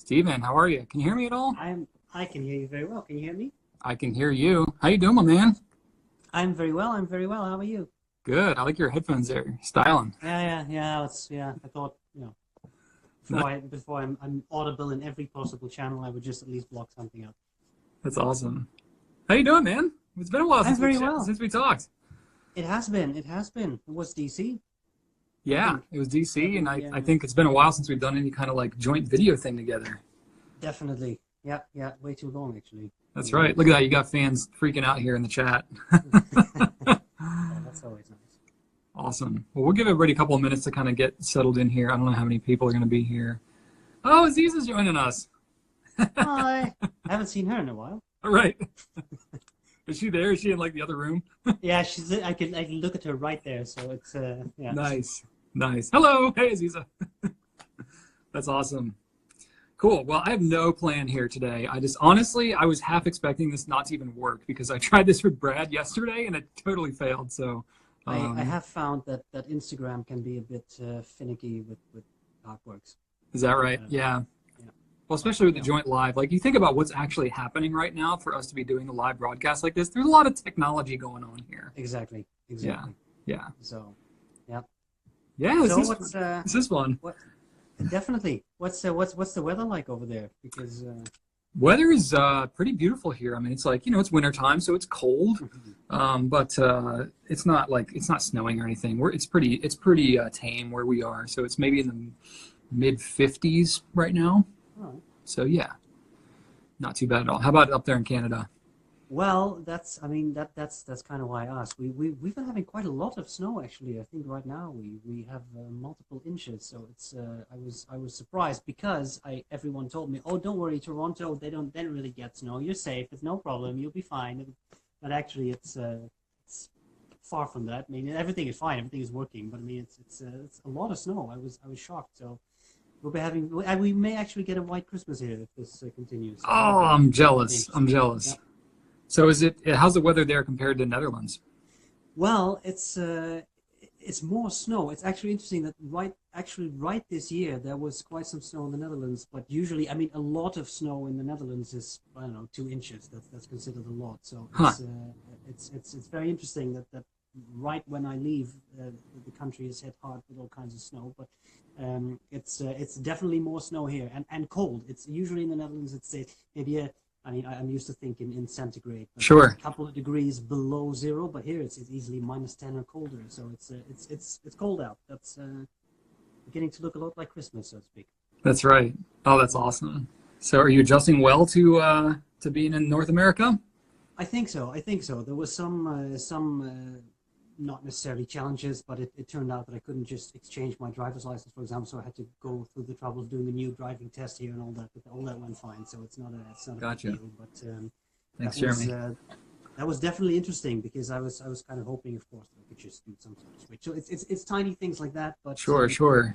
Steven, how are you? Can you hear me at all? I can hear you very well. Can you hear me? I can hear you. How you doing, my man? I'm very well. I'm very well. How are you? Good. I like your headphones there. Styling. Yeah. I thought, before I'm audible in every possible channel, I would just at least block something out. That's awesome. How you doing, man? It's been a while I'm since very well. since we talked. It has been. It has been. It was DC. Yeah, it was DC, and Probably, I think it's been a while since we've done any kind of like joint video thing together. Definitely. Yeah. Way too long, actually. That's right. Look at that. You got fans freaking out here in the chat. Yeah, that's always nice. Awesome. Well, we'll give everybody a couple of minutes to kind of get settled in here. I don't know how many people are going to be here. Oh, Aziz is joining us. Hi. I haven't seen her in a while. All right. Is she there? Is she in like the other room? Yeah, I can look at her right there. So it's yeah. Nice. Hello. Hey, Aziza. That's awesome. Cool. Well, I have no plan here today. Honestly, I was half expecting this not to even work because I tried this with Brad yesterday and it totally failed. So I have found that Instagram can be a bit finicky with artworks. Is that right? Yeah. Well, especially with the joint live, like you think about what's actually happening right now for us to be doing a live broadcast like this. There's a lot of technology going on here. Exactly. Yeah. So, yeah. Yeah. This is fun. Definitely. What's the weather like over there? Because weather is pretty beautiful here. I mean, it's like it's winter time, so it's cold, but it's not snowing or anything. It's pretty tame where we are. So it's maybe in the mid 50s right now. Oh. So yeah, not too bad at all. How about up there in Canada? Well, that's kind of why I asked. We've been having quite a lot of snow actually. I think right now we have multiple inches. So it's I was surprised because everyone told me, oh, don't worry, Toronto, they don't really get snow. You're safe. It's no problem. You'll be fine. But actually, it's far from that. I mean, everything is fine. Everything is working. But I mean, it's a lot of snow. I was shocked. So. We may actually get a white Christmas here if this continues. Oh, I'm jealous. Yeah. So how's the weather there compared to Netherlands? Well, it's more snow. It's actually interesting that right this year there was quite some snow in the Netherlands, but usually, I mean, a lot of snow in the Netherlands is, I don't know, 2 inches. That's considered a lot. So it's very interesting that right when I leave, the country is hit hard with all kinds of snow, but it's definitely more snow here and cold. It's usually in the Netherlands. It's maybe I'm used to thinking in centigrade. But sure. A couple of degrees below zero, but here it's easily -10 or colder. So it's cold out. That's beginning to look a lot like Christmas, so to speak. That's right. Oh, that's awesome. So are you adjusting well to being in North America? I think so. There was some not necessarily challenges, but it turned out that I couldn't just exchange my driver's license, for example, so I had to go through the trouble of doing a new driving test here and all that, but all that went fine, so it's not a Gotcha. big deal, but Thanks, Jeremy. That was definitely interesting because I was kind of hoping, of course, that I could just do some sort of switch. So it's tiny things like that, but sure.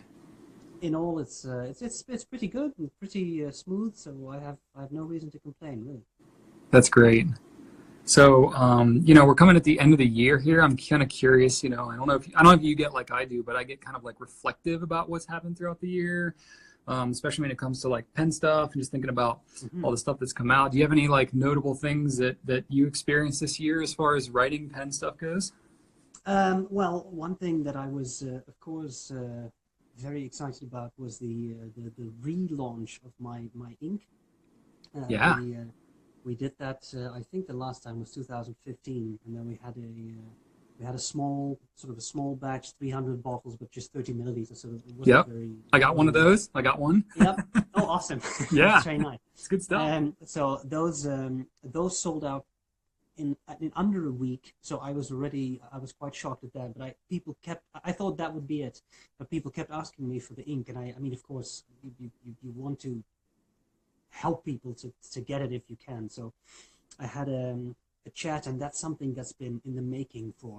In all, it's pretty good and pretty smooth, so I have no reason to complain, really. That's great. So, we're coming at the end of the year here. I'm kind of curious, I don't know if you get like I do, but I get kind of like reflective about what's happened throughout the year, especially when it comes to like pen stuff and just thinking about all the stuff that's come out. Do you have any like notable things that you experienced this year as far as writing pen stuff goes? Well, one thing that I was, of course, very excited about was the relaunch of my ink. Yeah. We did that. I think the last time was 2015, and then we had a small batch, 300 bottles, but just 30 milliliters. So it wasn't very. I got one of those. I got one. Yep. Oh, awesome. Yeah. That's very nice. It's good stuff. So those sold out in under a week. So I was quite shocked at that. But I thought that would be it, but people kept asking me for the ink, and I mean, of course, you want to help people to get it if you can. So I had a chat, and that's something that's been in the making for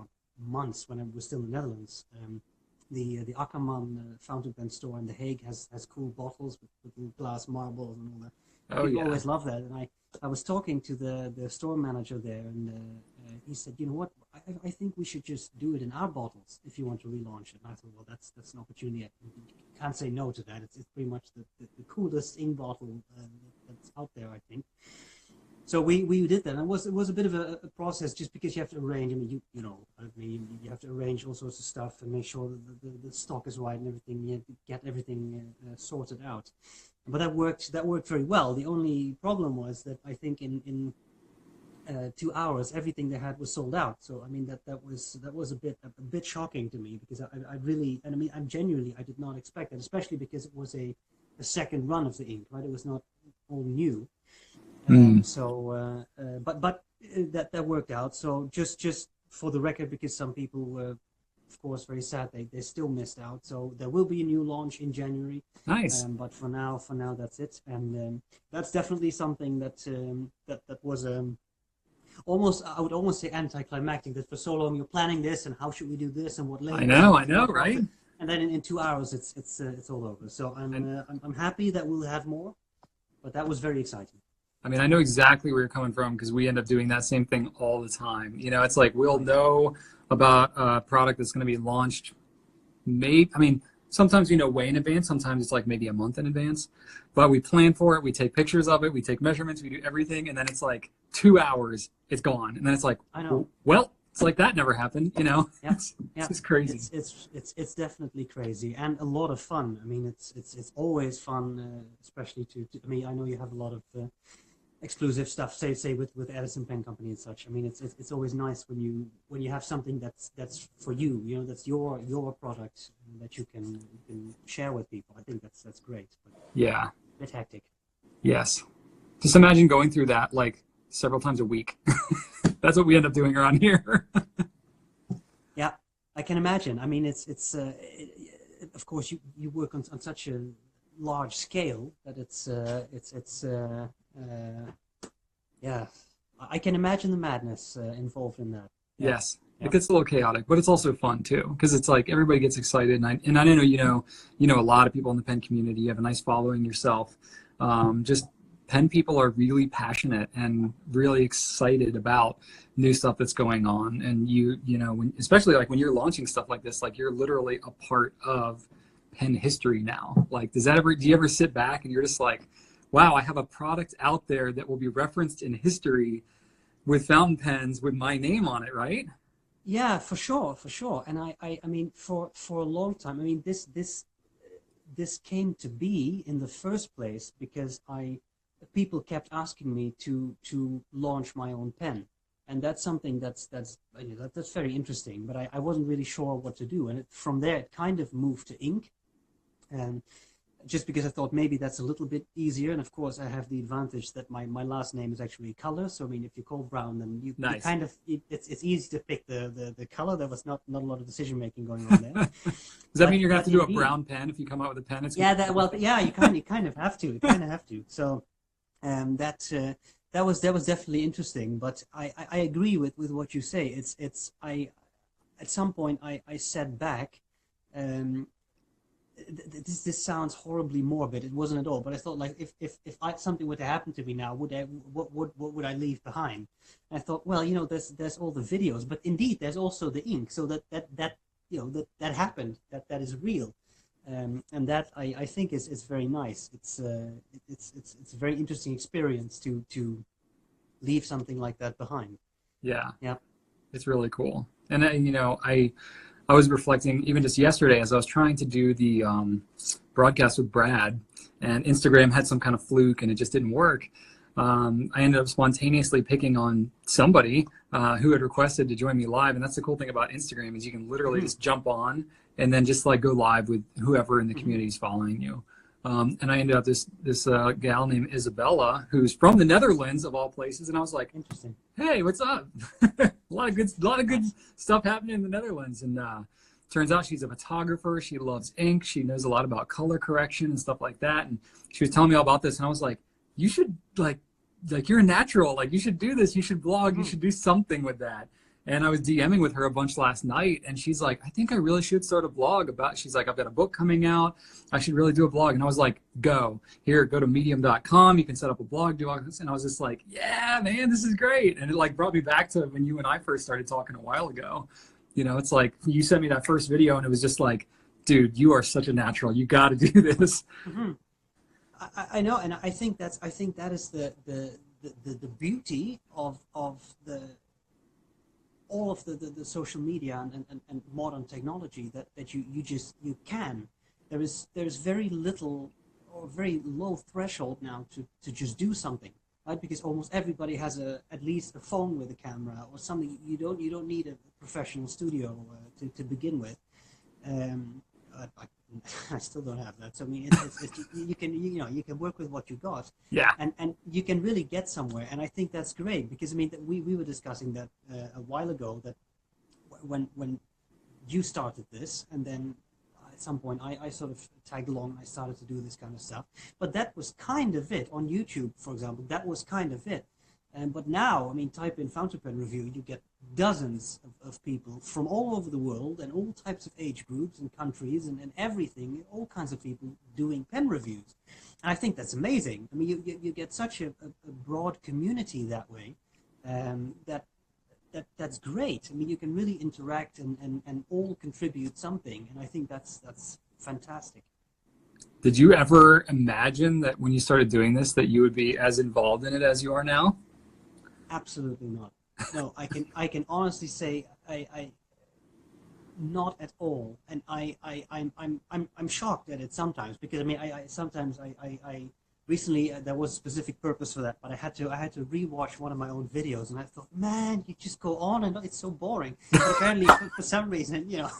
months when I was still in the Netherlands. The Akkerman fountain pen store in The Hague has cool bottles with glass marbles and all that. People always love that. And I was talking to the store manager there, and he said, you know what, I think we should just do it in our bottles if you want to relaunch it. And I thought, well, that's an opportunity. I can't say no to that. It's pretty much the coolest ink bottle that's out there, I think. So we did that. And it was a bit of a process, just because you have to arrange. I mean, you have to arrange all sorts of stuff and make sure that the stock is right and everything. You have to get everything sorted out. But that worked very well. The only problem was that I think in 2 hours everything they had was sold out. So I mean that was a bit shocking to me, because I really, and I mean, I did not expect that, especially because it was a second run of the ink, right? It was not all new. But that worked out. So just for the record, because some people were, of course, very sad, they still missed out. So there will be a new launch in January. Nice. But for now, that's it. And that's definitely something that was I would almost say anticlimactic. That for so long you're planning this, and how should we do this, and what label. I know, right? And then in 2 hours it's all over. So I'm happy that we'll have more, but that was very exciting. I mean, I know exactly where you're coming from, because we end up doing that same thing all the time. You know, it's like we'll know about a product that's going to be launched sometimes we know way in advance, sometimes it's like maybe a month in advance, but we plan for it, we take pictures of it, we take measurements, we do everything, and then it's like 2 hours, it's gone. And then it's like, I know. Well, it's like that never happened, you know? Yeah. It's just crazy. It's definitely crazy, and a lot of fun. I mean, it's always fun, especially I mean, I know you have a lot of exclusive stuff, say with Edison Pen Company and such. I mean, it's always nice when you have something that's for you, you know, that's your product that you can share with people. I think that's great. But yeah. A bit hectic. Yes. Just imagine going through that like several times a week. That's what we end up doing around here. Yeah, I can imagine. I mean, of course you work on such a large scale that yeah, I can imagine the madness involved in that. Yeah. Yes, it gets a little chaotic, but it's also fun too, because it's like everybody gets excited, and I know you know a lot of people in the pen community. You have a nice following yourself. Just pen people are really passionate and really excited about new stuff that's going on, and you know, especially like when you're launching stuff like this, like you're literally a part of pen history now. Like, do you ever sit back and you're just like, wow, I have a product out there that will be referenced in history with fountain pens with my name on it, right? Yeah, for sure. And I mean, for a long time, I mean, this came to be in the first place because people kept asking me to launch my own pen, and that's something that's very interesting. But I wasn't really sure what to do, and from there it kind of moved to ink, and just because I thought maybe that's a little bit easier. And of course I have the advantage that my last name is actually color. So I mean, if you call Brown, then you kind of, it's easy to pick the color. There was not a lot of decision making going on there. Does that mean you're gonna have to do a brown pen if you come out with a pen? You kind of have to. So that was definitely interesting. But I agree with what you say. At some point I sat back. This sounds horribly morbid. It wasn't at all. But I thought, like, if something were to happen to me now, what would I leave behind? And I thought, well, you know, there's all the videos, but indeed there's also the ink. So that you know that happened. That is real, and that I think is very nice. It's a very interesting experience to leave something like that behind. Yeah. Yeah. It's really cool. And you know, I was reflecting even just yesterday as I was trying to do the broadcast with Brad, and Instagram had some kind of fluke and it just didn't work. I ended up spontaneously picking on somebody who had requested to join me live. And that's the cool thing about Instagram is you can literally just jump on and then just like go live with whoever in the community is following you. And I ended up this gal named Isabella, who's from the Netherlands of all places, and I was like, Interesting. Hey, what's up? a lot of good stuff happening in the Netherlands, and turns out she's a photographer. She loves ink. She knows a lot about color correction and stuff like that. And she was telling me all about this, and I was like, you should like you're a natural, like you should do this. You should blog. You should do something with that. And I was DMing with her a bunch last night, and she's like, I think I really should start a blog about, she's like, I've got a book coming out. I should really do a blog. And I was like, go to medium.com. You can set up a blog, do all this. And I was just like, yeah, man, this is great. And it like brought me back to when you and I first started talking a while ago. You know, it's like you sent me that first video and it was just like, dude, you are such a natural. You got to do this. Mm-hmm. I know, and I think that is the beauty of the all of the social media and modern technology, that you can. There's very little or very low threshold now to just do something, right? Because almost everybody has at least a phone with a camera or something. You don't need a professional studio to begin with. I still don't have that. So I mean, you can work with what you got. Yeah. And you can really get somewhere. And I think that's great, because I mean, we were discussing that a while ago, that when you started this, and then at some point I sort of tagged along and I started to do this kind of stuff. But that was kind of it on YouTube, for example. That was kind of it. But now, I mean, type in fountain pen review, you get dozens of people from all over the world and all types of age groups and countries and everything, all kinds of people doing pen reviews. And I think that's amazing. I mean, you get such a broad community that way, that's great. I mean, you can really interact and all contribute something. And I think that's fantastic. Did you ever imagine that when you started doing this, that you would be as involved in it as you are now? Absolutely not. No, I can honestly say I not at all. And I'm shocked at it sometimes, because I mean I recently there was a specific purpose for that, but I had to rewatch one of my own videos, and I thought, man, you just go on and it's so boring. But apparently for some reason, it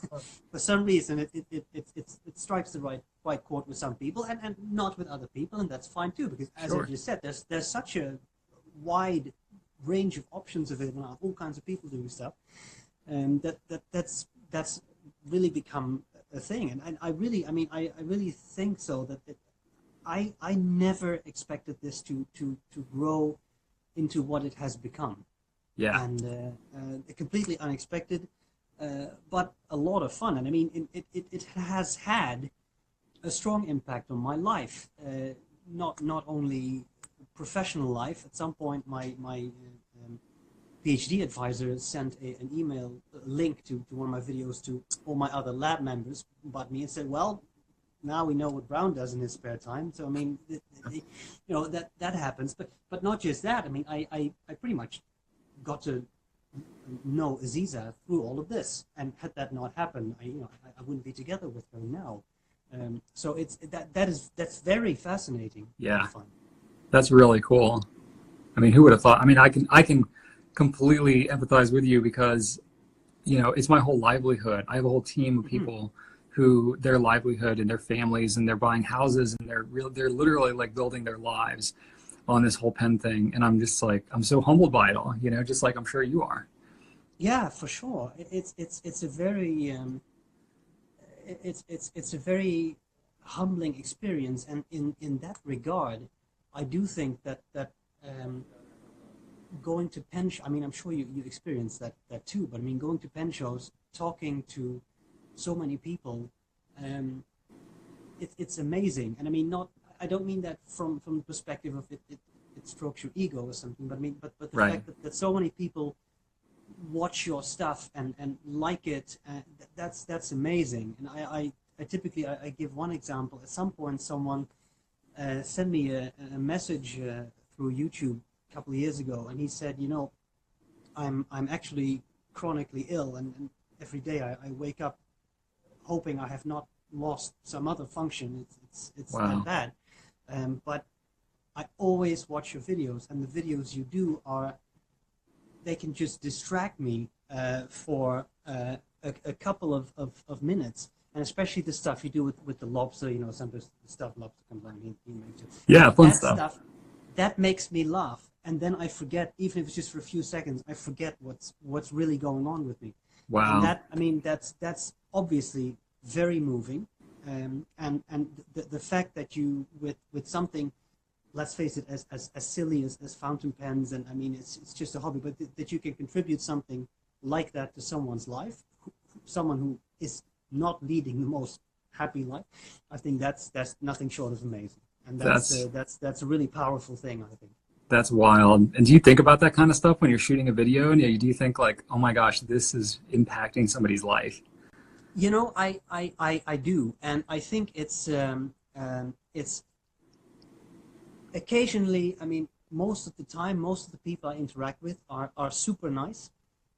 strikes the right chord with some people and not with other people, and that's fine too, because as I just said, there's such a wide range of options available now, all kinds of people doing stuff, and that's really become a thing. And I really think so, that I never expected this to grow into what it has become. Yeah. And completely unexpected, but a lot of fun. And I mean, it has had a strong impact on my life, not only professional life. At some point, my PhD advisor sent an email link to one of my videos to all my other lab members but me, and said, well, now we know what Brown does in his spare time. So I mean, that happens. But not just that. I mean, I pretty much got to know Aziza through all of this, and had that not happened, I wouldn't be together with her now. So that's very fascinating. Yeah. Fun. That's really cool. I mean, who would have thought? I mean, I can completely empathize with you, because, it's my whole livelihood. I have a whole team of people who their livelihood and their families, and they're buying houses, and they're literally like building their lives on this whole pen thing. And I'm just like, I'm so humbled by it all, just like I'm sure you are. Yeah, for sure. It's a very it's a very humbling experience, and in that regard, I do think that going to pen shows, I mean, I'm sure you experienced that too, but I mean, going to pen shows, talking to so many people, it's amazing. And I mean, I don't mean that from the perspective of it strokes your ego or something, but I mean, but the fact that so many people watch your stuff and like it, that's amazing. And I typically give one example. At some point, someone sent me a message through YouTube a couple of years ago, and he said, I'm actually chronically ill, and every day I wake up hoping I have not lost some other function. It's Wow. that bad. But I always watch your videos, and the videos you do they can just distract me for a couple of minutes. And especially the stuff you do with the lobster, sometimes the stuff lobster comes on. Yeah, fun that stuff. That makes me laugh, and then I forget, even if it's just for a few seconds, I forget what's really going on with me. Wow. And that's obviously very moving, and the fact that you with something, let's face it, as silly as fountain pens, and I mean it's just a hobby, but that you can contribute something like that to someone's life, someone who is not leading the most happy life, I think that's nothing short of amazing, and that's a really powerful thing, I think. That's wild. And do you think about that kind of stuff when you're shooting a video? And do you think like, oh my gosh, this is impacting somebody's life? You know, I do, and I think it's occasionally. I mean, most of the time, most of the people I interact with are super nice,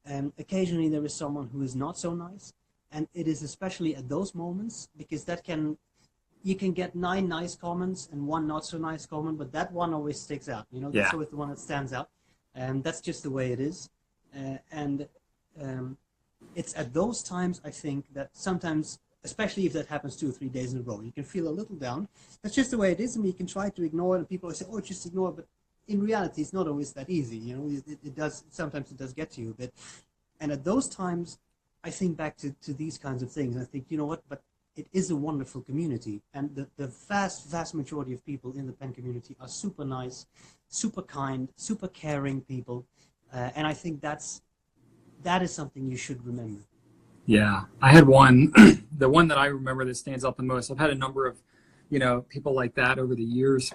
and occasionally there is someone who is not so nice, and it is especially at those moments because you can get 9 nice comments and 1 not so nice comment, but that one always sticks out. You know, that's Yeah. always the one that stands out, and that's just the way it is. And it's at those times I think that sometimes, especially if that happens 2 or 3 days in a row, you can feel a little down. That's just the way it is, and you can try to ignore it. And people say, "Oh, just ignore it," but in reality, it's not always that easy. You know, it does sometimes it does get to you a bit. And at those times, I think back to these kinds of things. And I think, you know what, but it is a wonderful community, and the vast majority of people in the pen community are super nice, super kind, super caring people, and I think that is something you should remember. Yeah, I had one, the one that I remember that stands out the most. I've had a number of, people like that over the years.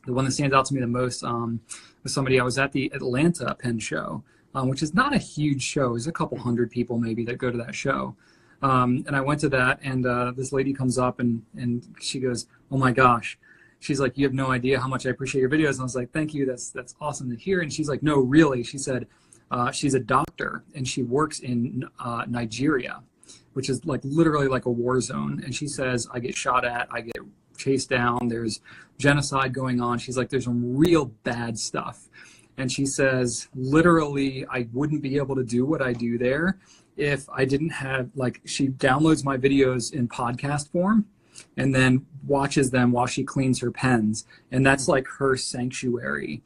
The one that stands out to me the most was somebody. I was at the Atlanta Pen Show, which is not a huge show. There's a couple hundred people maybe that go to that show. And I went to that, and this lady comes up and she goes, "Oh my gosh." She's like, "You have no idea how much I appreciate your videos." And I was like, "Thank you. That's awesome to hear." And she's like, "No, really." She said, she's a doctor and she works in Nigeria, which is like literally like a war zone. And she says, "I get shot at, I get chased down, there's genocide going on." She's like, "There's some real bad stuff." And she says, literally, I wouldn't be able to do what I do there if I didn't have, like, she downloads my videos in podcast form and then watches them while she cleans her pens. And that's like her sanctuary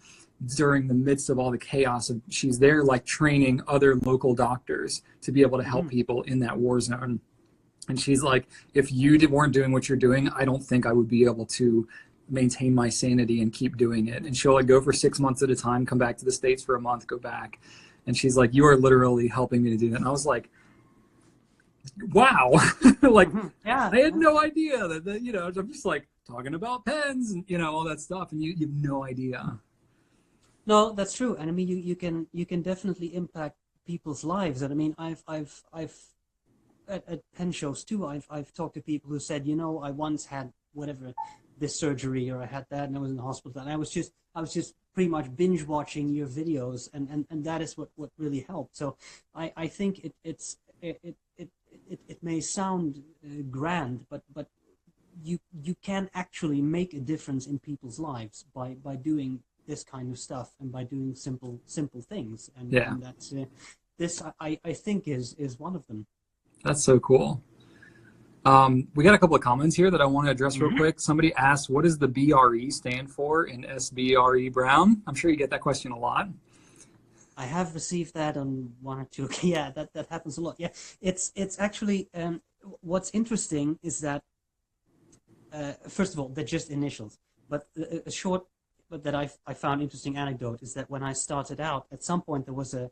during the midst of all the chaos. She's there like training other local doctors to be able to help people in that war zone. And she's like, if you weren't doing what you're doing, I don't think I would be able to maintain my sanity and keep doing it. And she'll like go for 6 months at a time, come back to the States for a month, go back. And she's like, "You are literally helping me to do that." And I was like, wow. Like, Yeah, I had no idea that, I'm just like talking about pens and, all that stuff. And you have no idea. no, that's true, and I mean, you can definitely impact people's lives. And I mean, I've at pen shows too, I've talked to people who said, you know, I once had whatever, this surgery, or I had that, and I was in the hospital, and I was just pretty much binge watching your videos, and that is what really helped. So I think it may sound grand, but you can actually make a difference in people's lives by doing this kind of stuff and by doing simple things, and, Yeah. and that's this I think is one of them. That's so cool. We got a couple of comments here that I want to address real quick. Somebody asked, what does the BRE stand for in SBRE Brown? I'm sure you get that question a lot. I have received that on 1 or 2. Yeah, that happens a lot. Yeah, it's actually what's interesting is that first of all, they're just initials. But a short, but that I found interesting anecdote is that when I started out, at some point there was a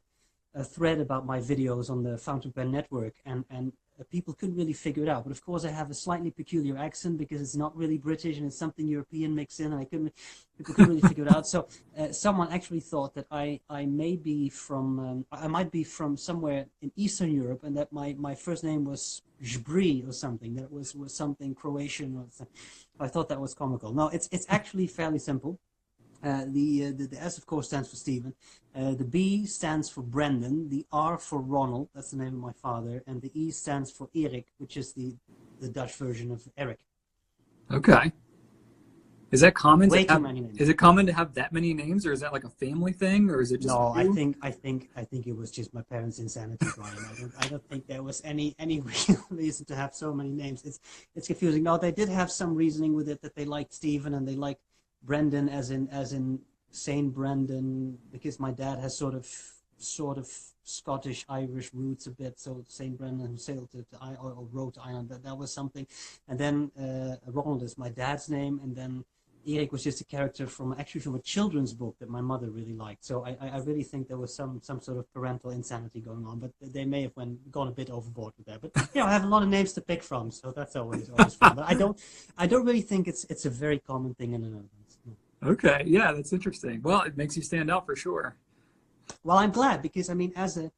thread about my videos on the Fountain Pen Network, and people couldn't really figure it out. But of course, I have a slightly peculiar accent because it's not really British and it's something European mixed in, and people couldn't really figure it out. So someone actually thought that I may be from, I might be from somewhere in Eastern Europe, and that my first name was SBRE or something, that it was something Croatian or something. I thought that was comical. No, it's actually fairly simple. The S, of course, stands for Stephen. The B stands for Brendan. The R for Ronald. That's the name of my father. And the E stands for Erik, which is the Dutch version of Eric. Okay. Is that common? Way too many names. Is it common to have that many names, or is that like a family thing, or is it just? No, you? I think it was just my parents' insanity, Brian. I don't think there was any real reason to have so many names. It's confusing. No, they did have some reasoning with it, that they liked Stephen and they liked Brendan as in Saint Brendan, because my dad has sort of Scottish Irish roots a bit. So Saint Brendan, who sailed or rode to Ireland, that was something. And then Ronald is my dad's name, and then Erik was just a character from a children's book that my mother really liked. So I really think there was some sort of parental insanity going on, but they may have gone a bit overboard with that. But I have a lot of names to pick from, so that's always fun. But I don't really think it's a very common thing in the Netherlands. No. Okay, yeah, that's interesting. Well, it makes you stand out for sure. Well, I'm glad because I mean, as a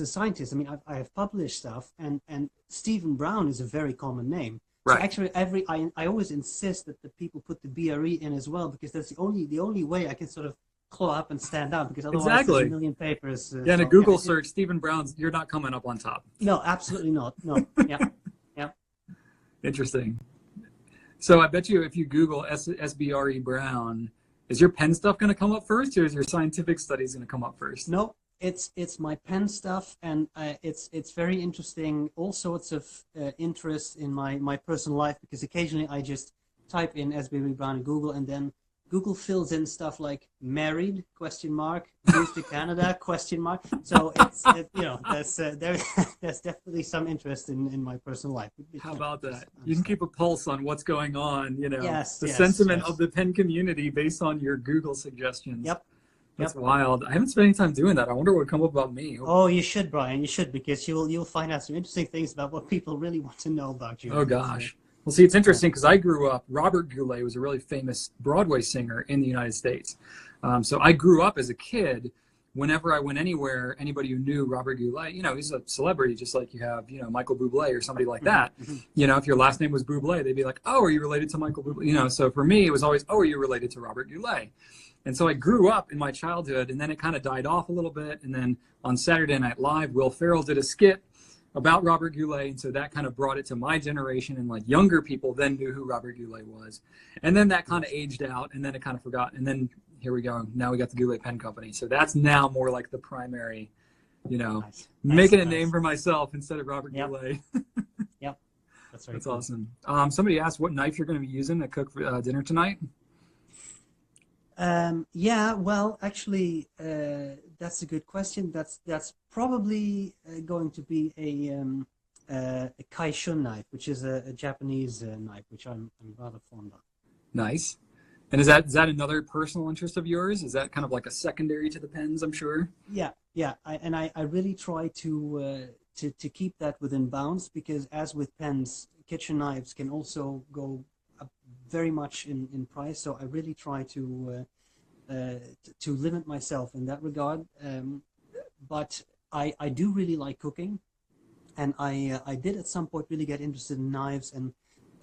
scientist, I mean, I have published stuff, and Stephen Brown is a very common name. So Right. actually, I always insist that the people put the BRE in as well because that's the only way I can sort of claw up and stand out because otherwise there's Exactly. a million papers. Yeah, in a So Google search, Stephen Brown's, you're not coming up on top. no, absolutely not. No, yeah, yeah. Interesting. So I bet you if you Google SBRE Brown, is your pen stuff going to come up first, or is your scientific studies going to come up first? No, it's my pen stuff, and it's very interesting. All sorts of interest in my personal life because occasionally I just type in SBRE Brown in Google, and then Google fills in stuff like married ? Moved to Canada ? So there's definitely some interest in my personal life. How about that? You can keep a pulse on what's going on, Yes, the yes, sentiment yes. of the pen community based on your Google suggestions. Yep. That's wild. I haven't spent any time doing that. I wonder what would come up about me. Oh, you should, Brian. You should because you'll find out some interesting things about what people really want to know about you. Oh, gosh. Well, see, it's interesting because I grew up, Robert Goulet was a really famous Broadway singer in the United States. So I grew up as a kid. Whenever I went anywhere, anybody who knew Robert Goulet, he's a celebrity, just like you have, Michael Bublé or somebody like that. If your last name was Bublé, they'd be like, oh, are you related to Michael Bublé? So for me, it was always, oh, are you related to Robert Goulet? And so I grew up in my childhood, and then it kind of died off a little bit. And then on Saturday Night Live, Will Ferrell did a skit about Robert Goulet, and so that kind of brought it to my generation, and like younger people then knew who Robert Goulet was. And then that kind of aged out, and then it kind of forgot. And then here we go. Now we got the Goulet Pen Company. So that's now more like the primary, Nice. making a Nice. name for myself instead of Robert Yep. Goulet. Yep. That's very That's cool. awesome. Somebody asked what knife you're going to be using to cook for dinner tonight. Yeah, well, actually, that's a good question. That's probably going to be a kaishun knife, which is a Japanese knife, which I'm rather fond of. Nice. And is that another personal interest of yours? Is that kind of like a secondary to the pens, I'm sure? Yeah, yeah. I really try to keep that within bounds because as with pens, kitchen knives can also go up very much in price. So I really try to limit myself in that regard. But I do really like cooking, and I did at some point really get interested in knives. And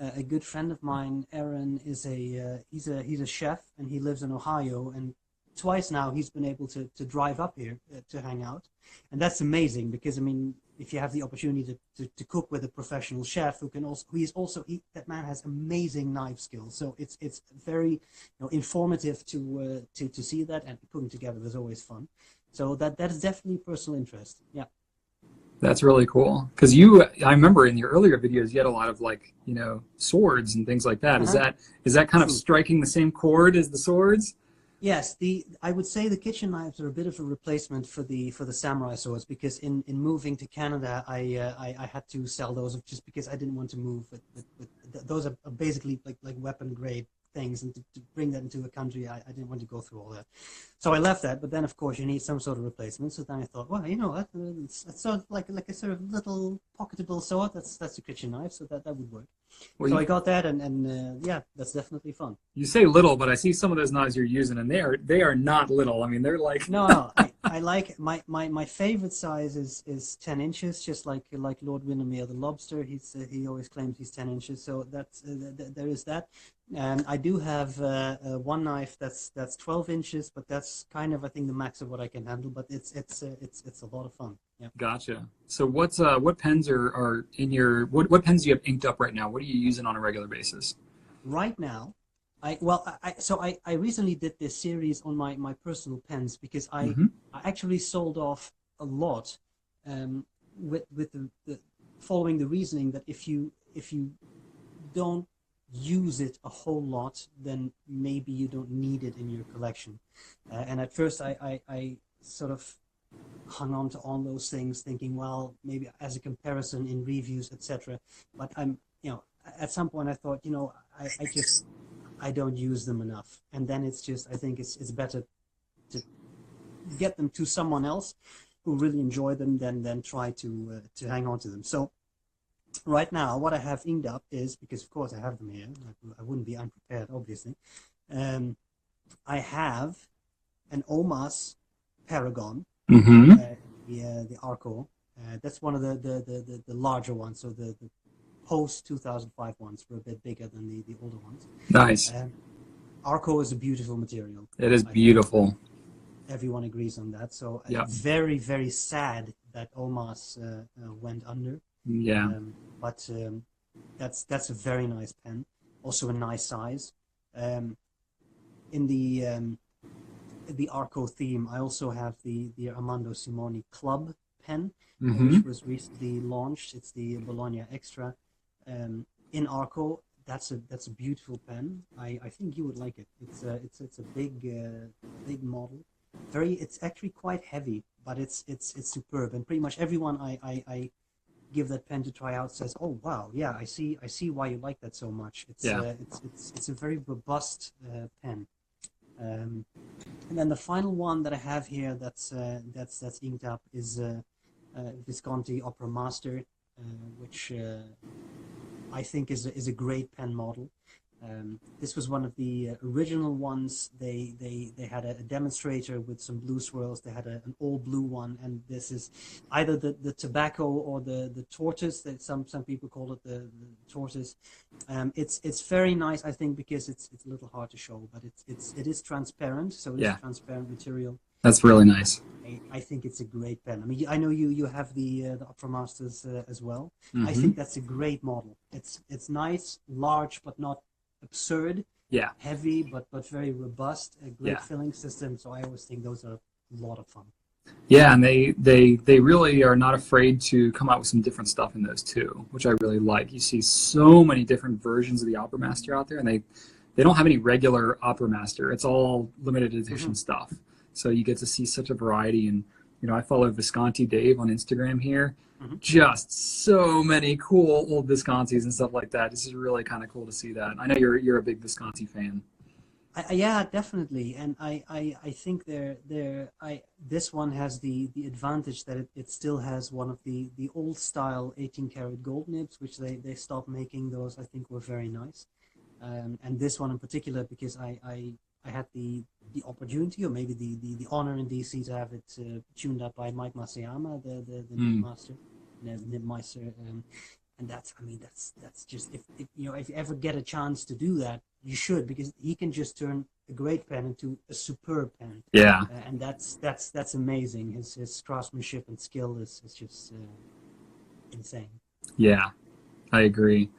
a good friend of mine, Aaron, is he's a chef, and he lives in Ohio. And twice now he's been able to drive up here to hang out, and that's amazing because I mean, if you have the opportunity to cook with a professional chef who can also that man has amazing knife skills. So it's very informative to see that, and putting together is always fun. So that is definitely personal interest. Yeah. That's really cool. Because I remember in your earlier videos, you had a lot of like, swords and things like that. Uh-huh. Is that kind of True. striking the same chord as the swords? Yes, I would say the kitchen knives are a bit of a replacement for the samurai swords because in moving to Canada, I had to sell those just because I didn't want to move those are basically like weapon grade things, and to bring that into a country, I didn't want to go through all that. So I left that, but then of course you need some sort of replacement. So then I thought, well, it's sort of like a sort of little pocketable sword. That's a kitchen knife, so that would work. Well, So I got that, and yeah, that's definitely fun. you say little, but I see some of those knives you're using, and they are not little. I mean, they're like No, I like my favorite size is 10 inches, just like Lord Windermere the lobster. He always claims he's 10 inches, so that's there is that. And I do have one knife that's 12 inches, but that's kind of I think the max of what I can handle. But it's a lot of fun. Yeah. Gotcha. So what pens are in your what pens do you have inked up right now? What are you using on a regular basis? Right now, I recently did this series on my personal pens because I actually sold off a lot with the following the reasoning that if you don't use it a whole lot, then maybe you don't need it in your collection. And at first I sort of hung on to all those things thinking, well, maybe as a comparison in reviews, etc. But at some point I thought, I just I don't use them enough, and then it's just I think it's better to get them to someone else who really enjoy them than try to hang on to them. So right now, what I have inked up is, because of course I have them here, I wouldn't be unprepared, obviously. I have an Omas Paragon, Mm-hmm. the Arco. That's one of the larger ones. So the post 2005 ones were a bit bigger than the older ones. Nice. Arco is a beautiful material. It is I think beautiful. everyone agrees on that. So Yeah. very, very sad that Omas went under. Yeah. But that's a very nice pen. Also a nice size. In the Arco theme, I also have the Armando Simoni Club pen, Mm-hmm. which was recently launched. It's the Bologna Extra. In Arco, that's a beautiful pen. I think you would like it. It's a big model. It's actually quite heavy, but it's superb. And pretty much everyone I give that pen to try out says, "Oh wow, yeah, I see why you like that so much." It's a very robust pen. And then the final one that I have here that's inked up is Visconti Opera Master, which I think is a great pen model. This was one of the original ones. They had a demonstrator with some blue swirls. They had an all blue one, and this is either the tobacco or the tortoise. That some people call it the tortoise. It's very nice, I think, because it's a little hard to show, but it is transparent, so it is transparent material. That's really nice. I think it's a great pen. I mean, I know you have the Opera Masters as well. Mm-hmm. I think that's a great model. It's nice, large, but not absurd. Yeah. Heavy, but very robust. A great filling system. So I always think those are a lot of fun. Yeah, and they really are not afraid to come out with some different stuff in those too, which I really like. You see so many different versions of the Opera Master out there, and they don't have any regular Opera Master. It's all limited edition stuff. So you get to see such a variety. And I follow Visconti Dave on Instagram here. Just so many cool old Viscontis and stuff like that. This is really kind of cool to see that. I know you're a big Visconti fan. Yeah, definitely, and I think this one has the advantage that it still has one of the old style 18 karat gold nibs, which they stopped making. Those I think were very nice, and this one in particular because I had the opportunity, or maybe the honor in DC to have it tuned up by Mike Masayama, the nib master, and that's just if you ever get a chance to do that, you should, because he can just turn a great pen into a superb pen. Yeah, and that's amazing. His craftsmanship and skill is just insane. Yeah, I agree.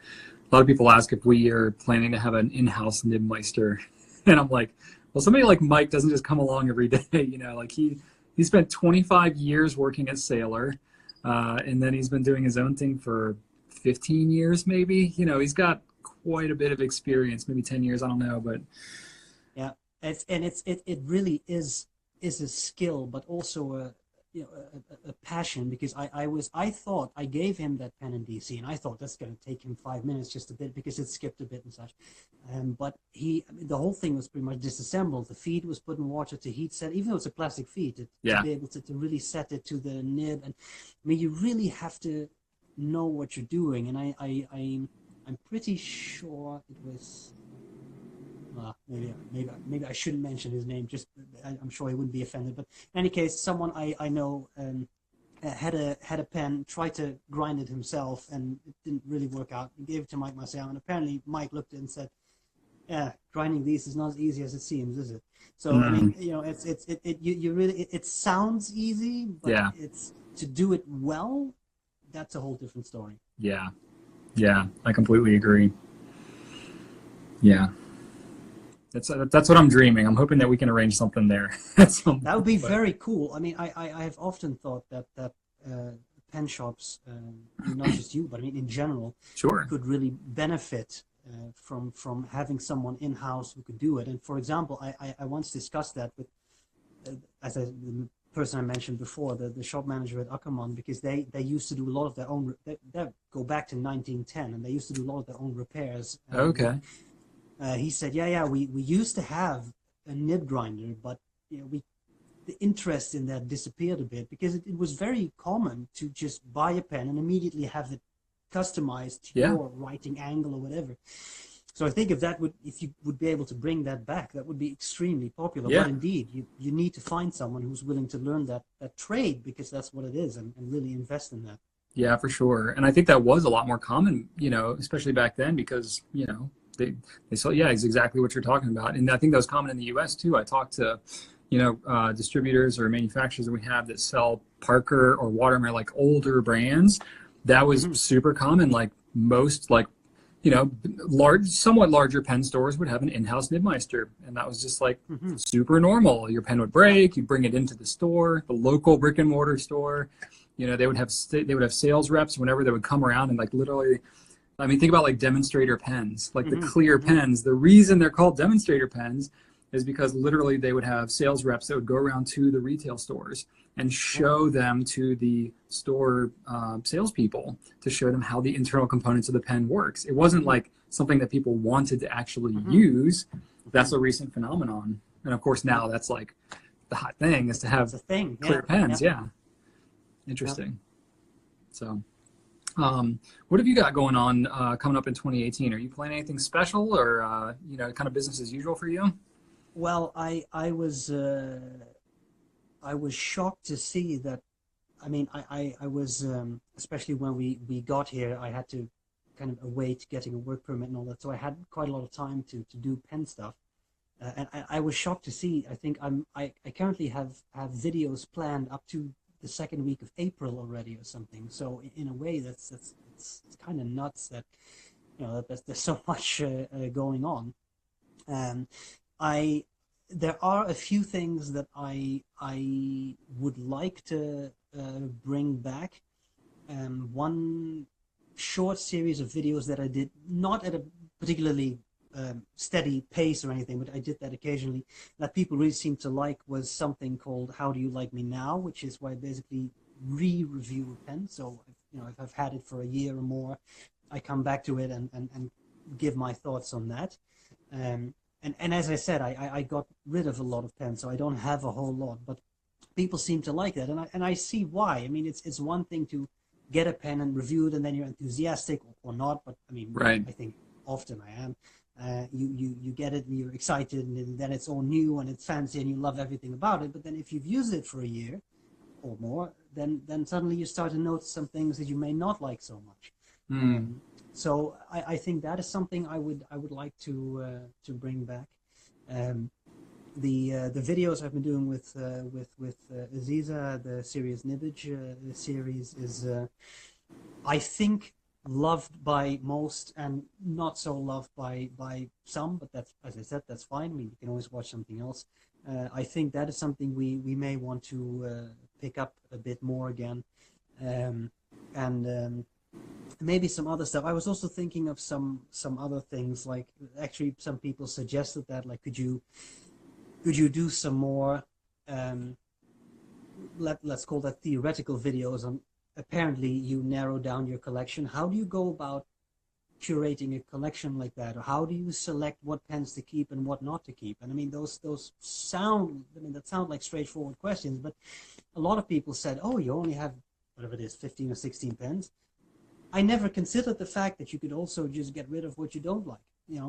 A lot of people ask if we are planning to have an in-house nibmeister, and I'm like, well, somebody like Mike doesn't just come along every day. Like he spent 25 years working at Sailor, and then he's been doing his own thing for 15 years, maybe. He's got quite a bit of experience, maybe 10 years, I don't know, but yeah, it really is a skill, but also a passion, because I thought I gave him that pen in DC, and I thought that's going to take him 5 minutes just a bit because it skipped a bit and such, but the whole thing was pretty much disassembled. The feed was put in water to heat set, even though it's a plastic feed, to be able to really set it to the nib. And I mean, you really have to know what you're doing, and I'm pretty sure it was maybe I shouldn't mention his name, just I'm sure he wouldn't be offended, but in any case, someone I know had a pen, tried to grind it himself, and it didn't really work out. He gave it to Mike Marcel, and apparently Mike looked at it and said, "Yeah, grinding these is not as easy as it seems, is it?" So I mean, it sounds easy, but it's to do it well, that's a whole different story. Yeah, I completely agree. Yeah. That's what I'm dreaming. I'm hoping that we can arrange something there. That would be very cool. I mean, I have often thought that pen shops, not just you, but I mean in general, could really benefit from having someone in-house who could do it. And for example, I once discussed that with the person I mentioned before, the shop manager at Ackermann, because they used to do a lot of their own. They go back to 1910, and they used to do a lot of their own repairs. Okay. He said, yeah, we used to have a nib grinder, but the interest in that disappeared a bit because it was very common to just buy a pen and immediately have it customized to Yeah. your writing angle or whatever. So I think if you would be able to bring that back, that would be extremely popular. But Yeah. indeed, you need to find someone who's willing to learn that trade, because that's what it is, and really invest in that. Yeah, for sure. And I think that was a lot more common, especially back then because, they saw, yeah, it's exactly what you're talking about. And I think that was common in the US too. I talked to, distributors or manufacturers that we have that sell Parker or Watermer, like older brands. That was Hmm. super common. Like most, like, somewhat larger pen stores would have an in-house nibmeister. And that was just like Hmm. super normal. Your pen would break, you bring it into the store, the local brick and mortar store. They would have sales reps whenever they would come around and like literally, I mean, think about like demonstrator pens, like the Hmm. clear Hmm. pens. The reason they're called demonstrator pens is because literally they would have sales reps that would go around to the retail stores and Yeah. show them to the store salespeople to show them how the internal components of the pen works. It wasn't Hmm. like something that people wanted to actually Hmm. use. Hmm. That's a recent phenomenon. And of course Yeah, now that's like the hot thing is to have it's a thing. clear Yeah, pens. yeah, Yeah. yeah. Interesting. So, what have you got going on coming up in 2018? Are you planning anything special or, kind of business as usual for you? Well, I was shocked to see that. I mean, I was, especially when we got here, I had to kind of await getting a work permit and all that, so I had quite a lot of time to do pen stuff. And I was shocked to see. I think I currently have videos planned up to the second week of April already or something. So in a way, that's it's kind of nuts that that there's so much going on. Um, I There are a few things that I would like to bring back. One short series of videos that I did, not at a particularly steady pace or anything, but I did that occasionally, that people really seemed to like, was something called "How Do You Like Me Now?", which is where I basically re-review a pen. So if I've had it for a year or more, I come back to it and give my thoughts on that. Um, and as I said, I got rid of a lot of pens, so I don't have a whole lot, but people seem to like that, and I see why. I mean, it's one thing to get a pen and review it, and then you're enthusiastic or not. But I mean, Right. I think often I am. You get it and you're excited, and then it's all new and it's fancy and you love everything about it. But then if you've used it for a year or more, then suddenly you start to notice some things that you may not like so much. Mm. Um, so I think that is something I would like to bring back. Um, the videos I've been doing with Aziza, the Serious Nibbage series, is I think loved by most and not so loved by some. But that's, as I said, that's fine. I mean, you can always watch something else. I think that is something we may want to pick up a bit more again, um, and maybe some other stuff. I was also thinking of some other things. Like, actually, some people suggested that, like, could you do some more, um, let's call that theoretical videos on, apparently you narrow down your collection. How do you go about curating a collection like that, or how do you select what pens to keep and what not to keep? And I mean, those sound, I mean, that sound like straightforward questions, but a lot of people said, oh, you only have whatever it is, 15 or 16 pens. I never considered the fact that you could also just get rid of what you don't like.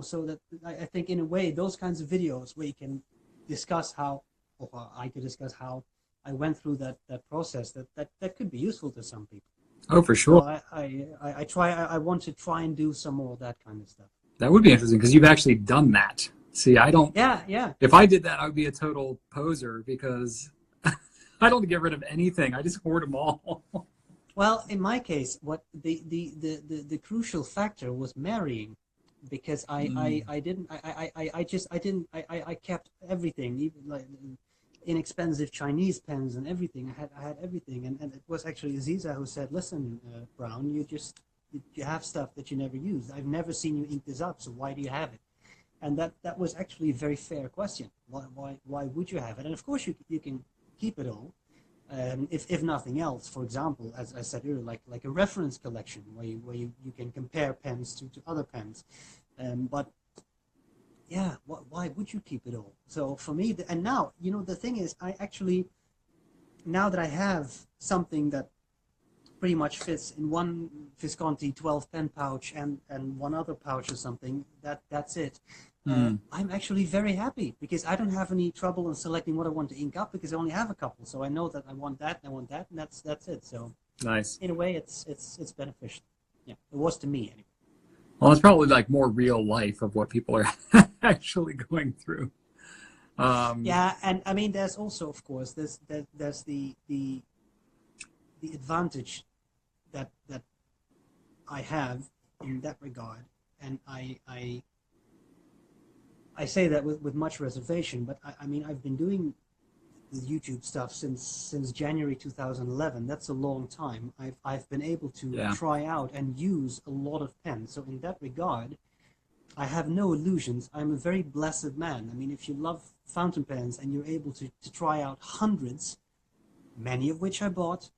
So that I think in a way those kinds of videos where you can discuss how, or I could discuss how I went through that process, that could be useful to some people. Oh, for So sure. I want to try and do some more of that kind of stuff. That would be interesting because you've actually done that. See, I don't, Yeah, yeah. if I did that, I would be a total poser because I don't get rid of anything. I just hoard them all. Well, in my case, what the crucial factor was marrying, because Mm. I didn't I just I didn't I kept everything, even like inexpensive Chinese pens and everything. I had everything, and it was actually Aziza who said, "Listen, Brown, you have stuff that you never used. I've never seen you ink this up, so why do you have it?" And that was actually a very fair question. Why would you have it? And of course you can keep it all, if nothing else. For example, as I said earlier, like a reference collection where you can compare pens to other pens. But yeah, why would you keep it all? So for me, and now, the thing is, I actually, now that I have something that pretty much fits in one Visconti 12 pen pouch and one other pouch or something, that's it. Hmm. I'm actually very happy because I don't have any trouble in selecting what I want to ink up because I only have a couple. So I know that I want that and I want that, and that's it. So Nice. in a way, it's beneficial. Yeah, it was to me anyway. Well, it's probably like more real life of what people are actually going through. Um, Yeah, and I mean, there's also, of course, there's the advantage that I have in that regard, and I say that with much reservation, but I mean, I've been doing the YouTube stuff since January 2011. That's a long time. I've been able to yeah. try out and use a lot of pens. So in that regard, I have no illusions. I'm a very blessed man. I mean, if you love fountain pens and you're able to try out hundreds, many of which I bought,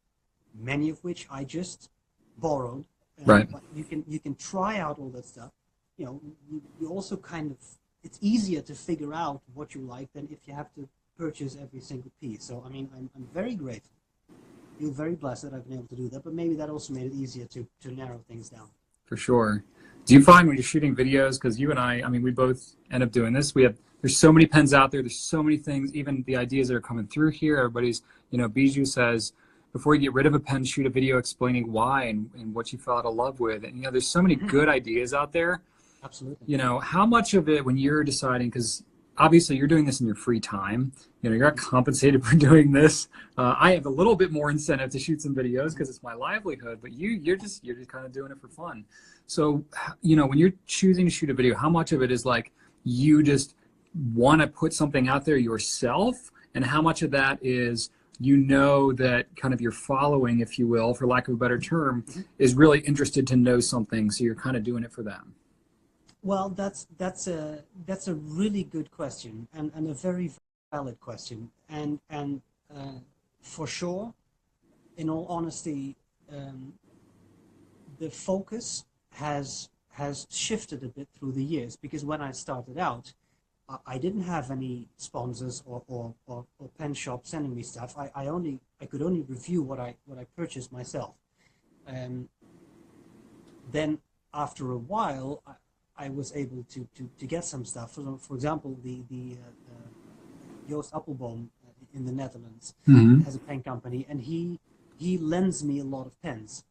many of which I just borrowed, Right. but you can try out all that stuff. You also kind of, it's easier to figure out what you like than if you have to purchase every single piece. So I mean, I'm very grateful. Feel very blessed that I've been able to do that, but maybe that also made it easier to narrow things down. For sure. Do you find when you're shooting videos, because you and I mean, we both end up doing this. There's so many pens out there. There's so many things, even the ideas that are coming through here. Everybody's, Bijou says, before you get rid of a pen, shoot a video explaining why and what you fell out of love with. And, there's so many good ideas out there. Absolutely. How much of it when you're deciding, because obviously you're doing this in your free time, you're not compensated for doing this. I have a little bit more incentive to shoot some videos because it's my livelihood, but you're just kind of doing it for fun. So, when you're choosing to shoot a video, how much of it is like you just want to put something out there yourself, and how much of that is that kind of your following, if you will, for lack of a better term, is really interested to know something, so you're kind of doing it for them? Well, that's a really good question and a very valid question, and for sure, in all honesty, the focus has shifted a bit through the years, because when I started out, I didn't have any sponsors or pen shops sending me stuff. I could only review what I purchased myself. Then after a while, I was able to get some stuff. For example, the Joost Appelboom in the Netherlands has a pen company, and he lends me a lot of pens.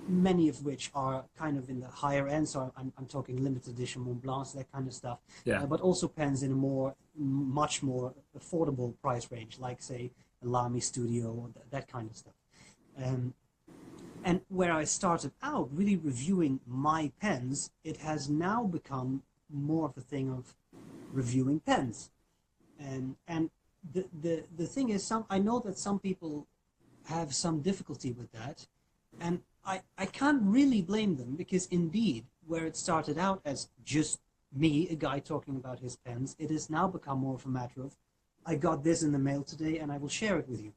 Many of which are kind of in the higher end, so I'm talking limited edition Mont Blancs, that kind of stuff. Yeah. But also pens in a much more affordable price range, like say a Lamy Studio or that kind of stuff. And where I started out really reviewing my pens, it has now become more of a thing of reviewing pens. And the thing is, I know that some people have some difficulty with that, and I can't really blame them, because indeed, where it started out as just me, a guy talking about his pens, it has now become more of a matter of, I got this in the mail today and I will share it with you.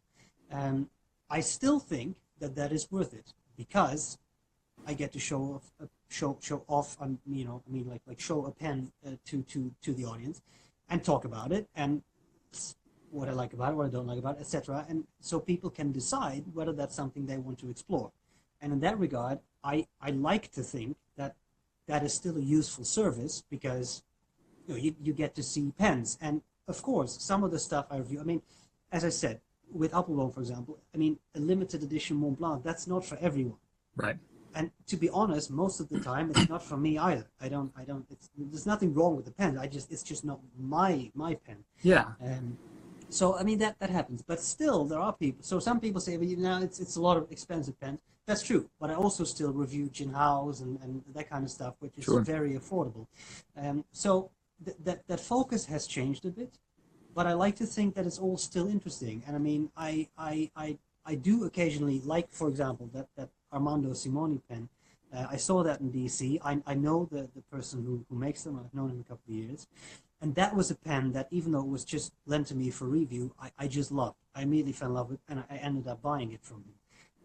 I still think that is worth it, because I get to show off, show a pen to the audience and talk about it, and what I like about it, what I don't like about it, etc. And so people can decide whether that's something they want to explore. And in that regard, I like to think that is still a useful service, because you get to see pens. And of course, some of the stuff I review, I mean, as I said, with Appelboom, for example, I mean, a limited edition Mont Blanc, that's not for everyone. Right. And to be honest, most of the time, it's not for me either. There's nothing wrong with the pen. It's just not my pen. Yeah. So I mean that happens, but still there are people. So some people say, well, it's a lot of expensive pens. That's true, but I also still review Jinhaos and that kind of stuff, which is very affordable. So that focus has changed a bit, but I like to think that it's all still interesting. And I mean, I do occasionally, like for example that Armando Simoni pen. I saw that in DC. I know the person who makes them. I've known him a couple of years. And that was a pen that, even though it was just lent to me for review, I just loved. I immediately fell in love with it, and I ended up buying it from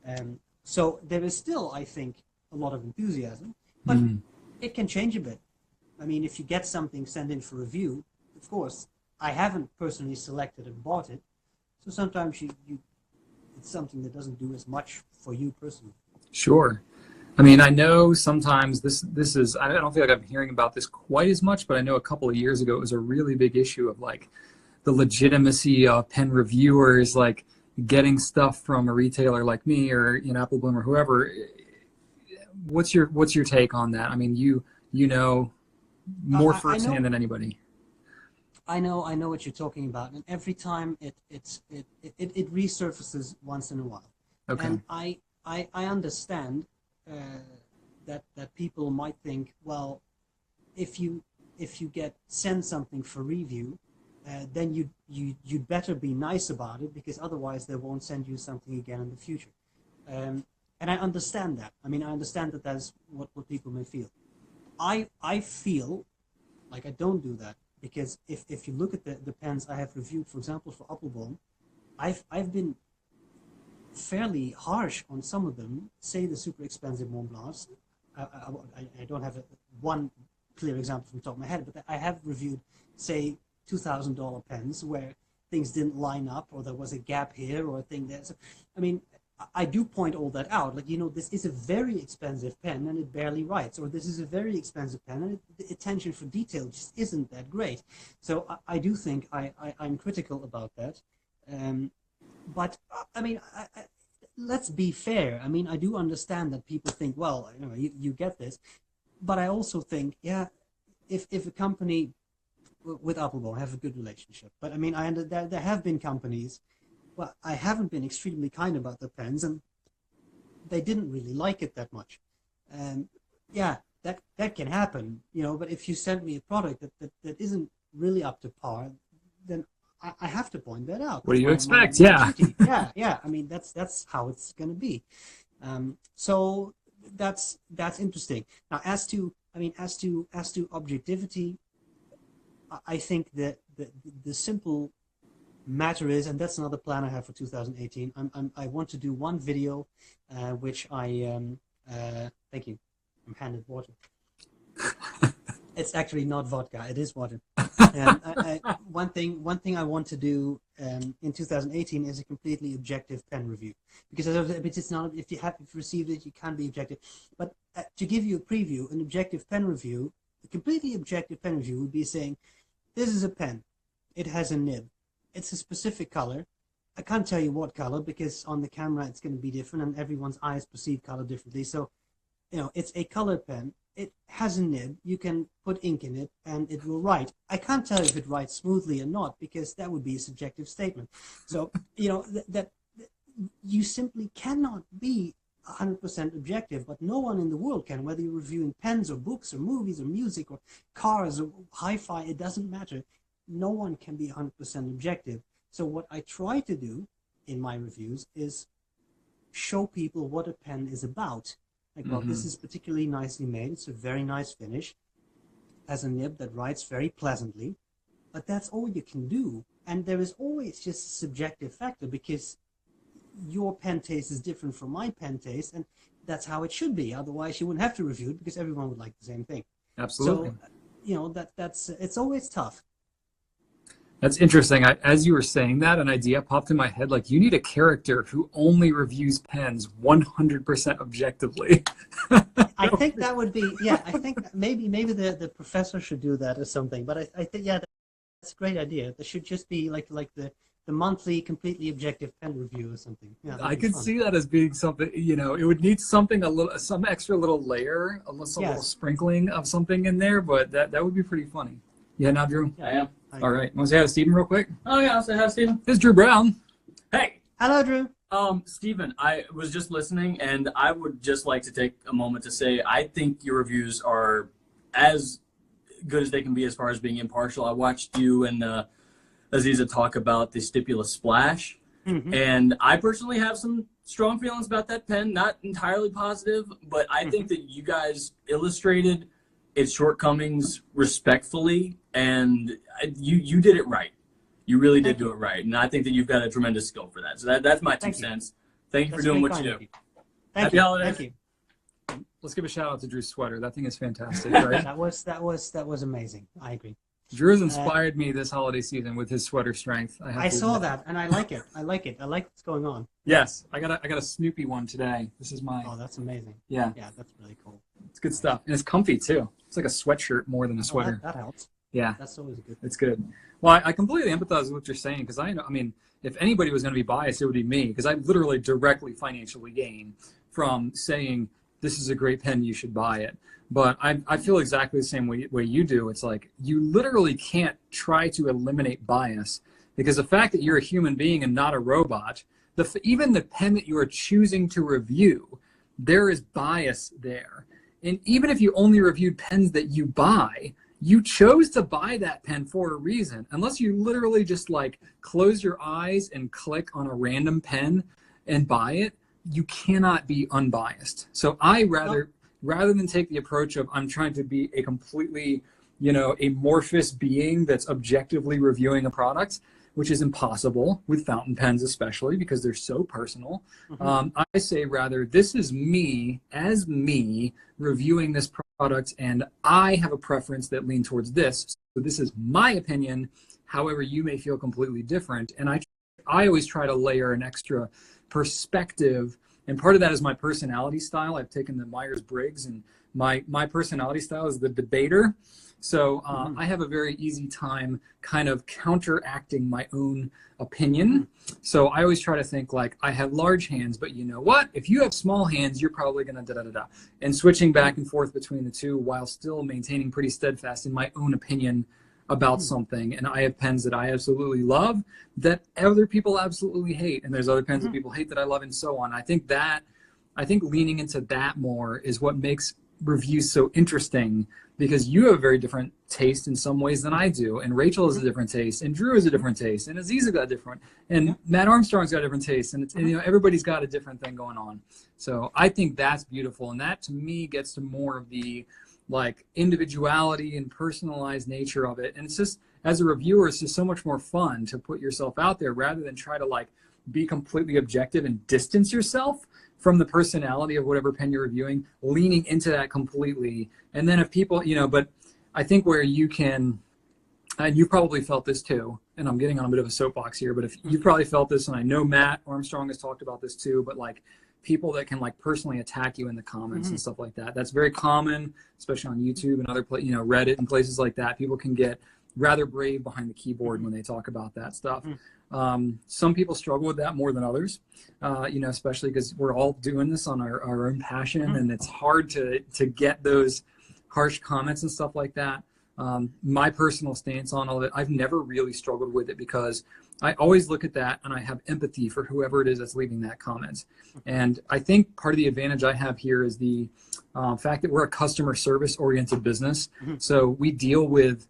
him. So there is still, I think, a lot of enthusiasm, but it can change a bit. I mean, if you get something sent in for review, of course, I haven't personally selected and bought it. So sometimes it's something that doesn't do as much for you personally. Sure. I mean, I know sometimes this is, I don't feel like I'm hearing about this quite as much, but I know a couple of years ago it was a really big issue of like the legitimacy of pen reviewers, like getting stuff from a retailer like me or, you know, Apple Bloom or whoever. What's your take on that? I mean, you know more firsthand than anybody. I know what you're talking about, and every time it resurfaces once in a while. Okay. And I understand that people might think, well, if you get sent something for review, then you'd better be nice about it, because otherwise they won't send you something again in the future. And I understand that. I mean, I understand that that's what people may feel. I feel like I don't do that, because if you look at the pens I have reviewed, for example, for Applebaum, I've been fairly harsh on some of them. Say the super expensive Mont Blancs. I don't have one clear example from the top of my head, but I have reviewed, say, $2,000 pens where things didn't line up, or there was a gap here or a thing there. So, I mean, I do point all that out. Like, you know, this is a very expensive pen and it barely writes, or this is a very expensive pen and the attention for detail just isn't that great. So I do think I'm critical about that. But I mean, let's be fair. I mean, I do understand that people think, well, you know, you get this, but I also think, yeah, if a company with Applebaum have a good relationship, but I mean, there have been companies. Well, I haven't been extremely kind about the pens, and they didn't really like it that much. And yeah, that can happen, you know. But if you send me a product that isn't really up to par, then I have to point that out. What do you expect? Yeah. Yeah. I mean, that's how it's going to be. So that's interesting. Now, as to objectivity, I think that the simple matter is, and that's another plan I have for 2018. I want to do one video, which thank you. I'm handed water. It's actually not vodka. It is water. One thing I want to do in 2018 is a completely objective pen review, because it's not, if you received it, you can't be objective. But to give you a preview, an objective pen review, a completely objective pen review would be saying, this is a pen. It has a nib. It's a specific color. I can't tell you what color, because on the camera it's going to be different and everyone's eyes perceive color differently. So, you know, it's a color pen. It has a nib. You can put ink in it and it will write. I can't tell you if it writes smoothly or not, because that would be a subjective statement. So, you know, that you simply cannot be 100% objective, but no one in the world can, whether you're reviewing pens or books or movies or music or cars or hi-fi, it doesn't matter. No one can be 100% objective. So what I try to do in my reviews is show people what a pen is about. Like, well, this is particularly nicely made. It's a very nice finish. Has a nib that writes very pleasantly. But that's all you can do. And there is always just a subjective factor, because your pen taste is different from my pen taste, and that's how it should be. Otherwise, you wouldn't have to review it, because everyone would like the same thing. Absolutely. So, you know, that's it's always tough. That's interesting. As you were saying that, an idea popped in my head. Like, you need a character who only reviews pens 100% objectively. I think that would be, yeah, I think maybe the professor should do that or something. But I think, yeah, that's a great idea. There should just be like the monthly completely objective pen review or something. Yeah, I could see that as being something, you know, it would need something, some extra little layer, almost a little sprinkling of something in there, but that would be pretty funny. Yeah, now, Drew? Yeah, I am. All right. Want to say hi to Steven real quick? Oh, yeah, I'll say hi, Steven. This is Drew Brown. Hey. Hello, Drew. Steven, I was just listening, and I would just like to take a moment to say I think your reviews are as good as they can be as far as being impartial. I watched you and Aziza talk about the Stipula Splash, and I personally have some strong feelings about that pen. Not entirely positive, but I think that you guys illustrated its shortcomings respectfully, and you did it right. You really did do it right, and I think that you've got a tremendous skill for that. So that's my 2 cents. Thank you for doing what you do. Happy holidays. Thank you. let's give a shout out to Drew's sweater. That thing is fantastic, right? That was amazing. I agree. Drew has inspired me this holiday season with his sweater strength. I saw that, and I like it. I like what's going on. Yes, I got a Snoopy one today. This is my. Oh, that's amazing. Yeah. Yeah, that's really cool. It's good stuff, and it's comfy too. It's like a sweatshirt more than a sweater. That helps. Yeah, That's always good. it's good. Well, I completely empathize with what you're saying because I mean, if anybody was going to be biased, it would be me because I literally directly financially gain from saying this is a great pen, you should buy it. But I feel exactly the same way you do. It's like you literally can't try to eliminate bias because the fact that you're a human being and not a robot, even the pen that you are choosing to review, there is bias there. And even if you only reviewed pens that you buy, you chose to buy that pen for a reason. Unless you literally just like close your eyes and click on a random pen and buy it, you cannot be unbiased. So I rather than take the approach of I'm trying to be a completely, amorphous being that's objectively reviewing a product, which is impossible with fountain pens, especially because they're so personal. I say rather, this is me as me reviewing this product, and I have a preference that lean towards this. So this is my opinion. However, you may feel completely different. And I always try to layer an extra perspective. And part of that is my personality style. I've taken the Myers-Briggs, and my personality style is the debater. So I have a very easy time kind of counteracting my own opinion. So I always try to think like I have large hands, but you know what? If you have small hands, you're probably going to da-da-da-da. And switching back and forth between the two while still maintaining pretty steadfast in my own opinion about something. And I have pens that I absolutely love that other people absolutely hate. And there's other pens that people hate that I love, and so on. I think leaning into that more is what makes reviews so interesting, because you have a very different taste in some ways than I do, and Rachel has a different taste, and Drew has a different taste, and Aziza got a different, and Matt Armstrong's got a different taste, and everybody's got a different thing going on. So I think that's beautiful, and that to me gets to more of the like individuality and personalized nature of it. And it's just, as a reviewer, it's just so much more fun to put yourself out there rather than try to like be completely objective and distance yourself from the personality of whatever pen you're reviewing, leaning into that completely. And then if people, but I think where you can, and you probably felt this too, and I'm getting on a bit of a soapbox here, but if you probably felt this, and I know Matt Armstrong has talked about this too, but like people that can like personally attack you in the comments and stuff like that, that's very common, especially on YouTube and other Reddit and places like that. People can get rather brave behind the keyboard when they talk about that stuff. Some people struggle with that more than others, especially because we're all doing this on our own passion, and it's hard to get those harsh comments and stuff like that. My personal stance on all of it, I've never really struggled with it because I always look at that and I have empathy for whoever it is that's leaving that comment. And I think part of the advantage I have here is the fact that we're a customer service oriented business. So we deal with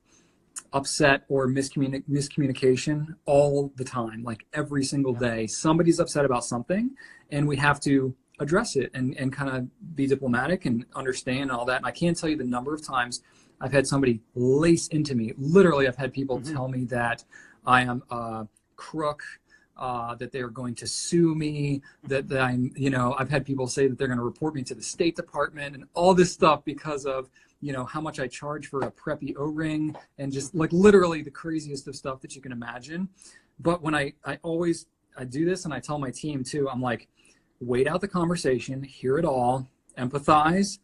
upset or miscommunication all the time, like every single day. Somebody's upset about something, and we have to address it and kind of be diplomatic and understand and all that. And I can't tell you the number of times I've had somebody lace into me. Literally, I've had people tell me that I am a crook, that they're going to sue me, that I'm, I've had people say that they're going to report me to the State Department and all this stuff because of, how much I charge for a preppy O-ring, and just like literally the craziest of stuff that you can imagine. But when I do this, and I tell my team too, I'm like, wait out the conversation, hear it all, empathize,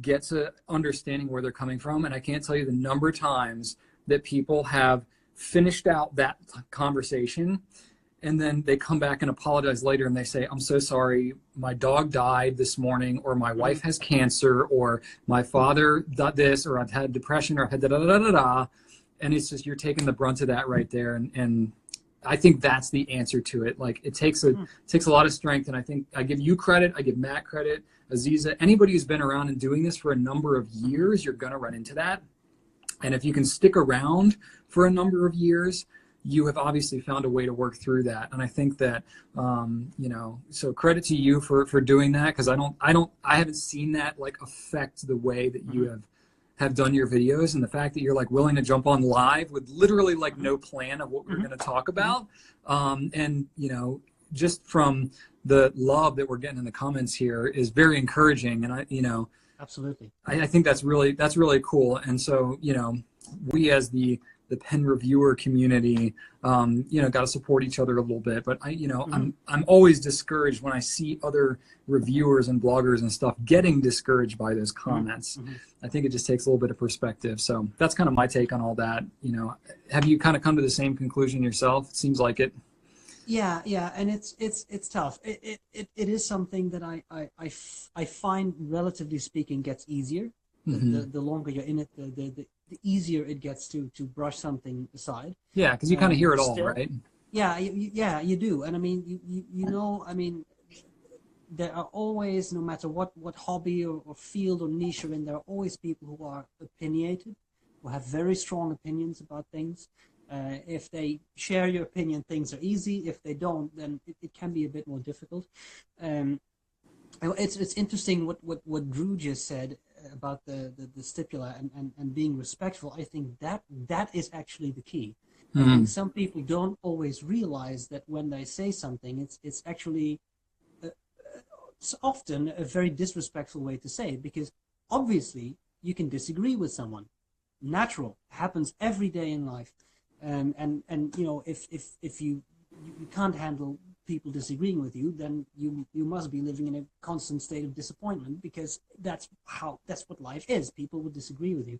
get to understanding where they're coming from. And I can't tell you the number of times that people have finished out that conversation, and then they come back and apologize later, and they say, I'm so sorry, my dog died this morning, or my wife has cancer, or my father got this, or I've had depression, or I've had da-da-da-da-da. And it's just, you're taking the brunt of that right there. And I think that's the answer to it. Like it takes a lot of strength. And I think I give you credit, I give Matt credit, Aziza, anybody who's been around and doing this for a number of years, you're going to run into that. And if you can stick around for a number of years, you have obviously found a way to work through that. And I think that, so credit to you for doing that. Cause I haven't seen that like affect the way that you have done your videos, and the fact that you're like willing to jump on live with literally like no plan of what we're going to talk about. And just from the love that we're getting in the comments here is very encouraging. And Absolutely. I think that's really cool. And so, we as the pen reviewer community, got to support each other a little bit. But I'm always discouraged when I see other reviewers and bloggers and stuff getting discouraged by those comments. I think it just takes a little bit of perspective. So that's kind of my take on all that. Have you kind of come to the same conclusion yourself? It seems like it. Yeah, and it's tough. It is something that I find, relatively speaking, gets easier. The longer you're in it, the easier it gets to brush something aside. Yeah, because you kind of hear it all, right? Yeah, you do. And I mean, I mean, there are always, no matter what hobby or field or niche you're in, there are always people who are opinionated, who have very strong opinions about things. If they share your opinion, things are easy. If they don't, then it can be a bit more difficult. It's interesting what Drew just said about the stipula and being respectful. I think that is actually the key. I think some people don't always realize that when they say something, it's actually often a very disrespectful way to say it, because obviously you can disagree with someone. Natural, happens every day in life. And if you can't handle people disagreeing with you, then you must be living in a constant state of disappointment, because that's what life is. People will disagree with you.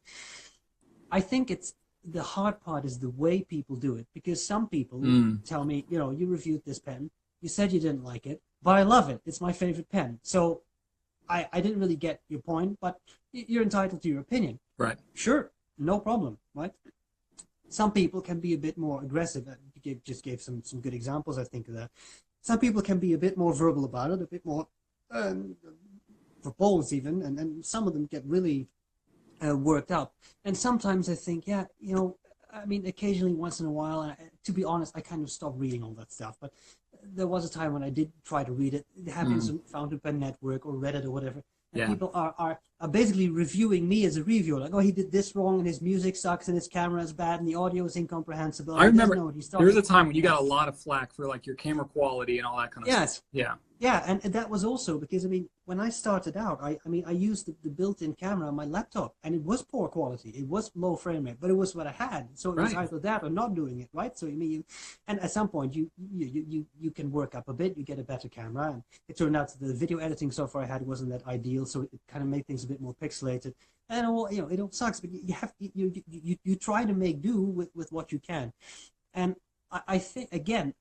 I think the hard part is the way people do it, because some people tell me, you reviewed this pen, you said you didn't like it, but I love it. It's my favorite pen. So I didn't really get your point, but you're entitled to your opinion. Right. Sure, no problem, right? Some people can be a bit more aggressive. You just gave some good examples, I think, of that. Some people can be a bit more verbal about it, a bit more verbose even, and some of them get really worked up. And sometimes I think, I mean, occasionally, once in a while, and to be honest, I kind of stopped reading all that stuff. But there was a time when I did try to read it. It happens on Fountain Pen Network or Reddit or whatever. And people are basically reviewing me as a reviewer, like, oh, he did this wrong, and his music sucks, and his camera is bad, and the audio is incomprehensible. I remember there was a time when you got a lot of flack for like your camera quality and all that kind of stuff. Yeah, and that was also because, I mean, when I started out, I used the built-in camera on my laptop, and it was poor quality. It was low frame rate, but it was what I had. So it was either that or not doing it, right? So, I mean, and at some point, you can work up a bit, you get a better camera. And it turned out that the video editing software I had wasn't that ideal, so it kind of made things a bit more pixelated. And, it all sucks, but you try to make do with what you can. And I think, again,